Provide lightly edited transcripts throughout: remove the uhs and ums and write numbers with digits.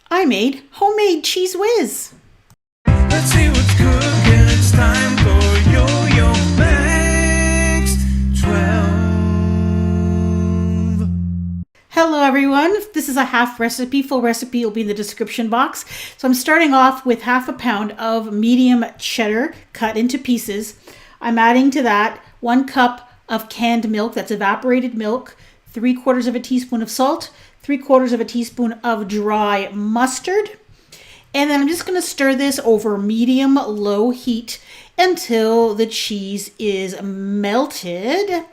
I made homemade Cheez Whiz. Let's see what's cooking. It's time for Yo-Yo Max 12. Hello everyone, this is a half recipe. Full recipe will be in the description box. So I'm starting off with half a pound of medium cheddar cut into pieces. I'm adding to that 1 cup of canned milk, that's evaporated milk, 3/4 of a teaspoon of salt, 3/4 of a teaspoon of dry mustard. And then I'm just going to stir this over medium-low heat until the cheese is melted.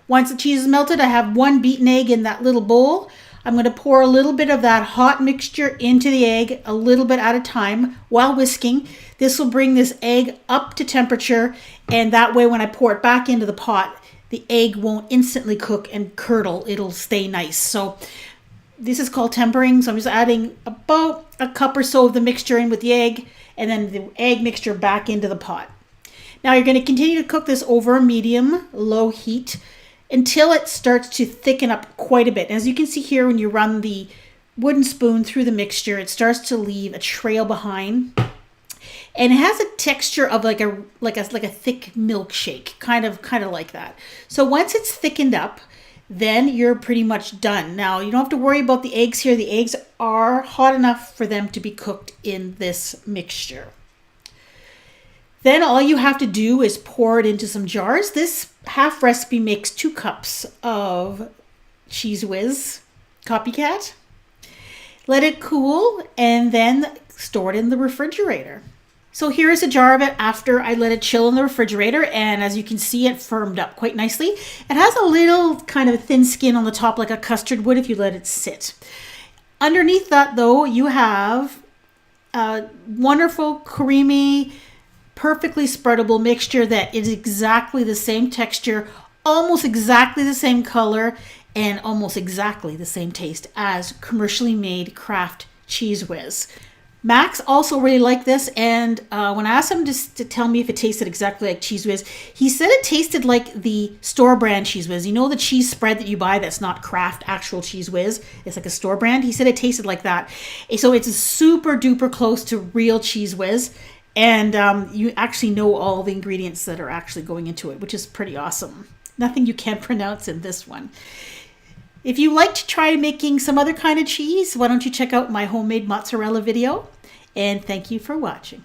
Once the cheese is melted, I have 1 beaten egg in that little bowl. I'm going to pour a little bit of that hot mixture into the egg, a little bit at a time, while whisking. This will bring this egg up to temperature, and that way when I pour it back into the pot, the egg won't instantly cook and curdle. It'll stay nice. So this is called tempering. So I'm just adding about a cup or so of the mixture in with the egg, and then the egg mixture back into the pot. Now you're going to continue to cook this over medium-low heat until it starts to thicken up quite a bit. As you can see here, when you run the wooden spoon through the mixture, it starts to leave a trail behind. And it has a texture of like a thick milkshake, kind of like that. So once it's thickened up, then you're pretty much done. Now, you don't have to worry about the eggs here. The eggs are hot enough for them to be cooked in this mixture. Then all you have to do is pour it into some jars. This half recipe makes 2 cups of Cheez Whiz Copycat. Let it cool and then store it in the refrigerator. So here is a jar of it after I let it chill in the refrigerator, and as you can see, it firmed up quite nicely. It has a little kind of thin skin on the top like a custard would if you let it sit. Underneath that though, you have a wonderful, creamy, perfectly spreadable mixture that is exactly the same texture, almost exactly the same color, and almost exactly the same taste as commercially made Kraft Cheez Whiz. Max also really liked this, and when I asked him to tell me if it tasted exactly like Cheez Whiz, he said it tasted like the store brand Cheez Whiz. You know the cheese spread that you buy that's not Kraft actual Cheez Whiz? It's like a store brand. He said it tasted like that. So it's super duper close to real Cheez Whiz, and you actually know all the ingredients that are actually going into it, which is pretty awesome. Nothing you can't pronounce in this one. If you like to try making some other kind of cheese, why don't you check out my homemade mozzarella video? And thank you for watching.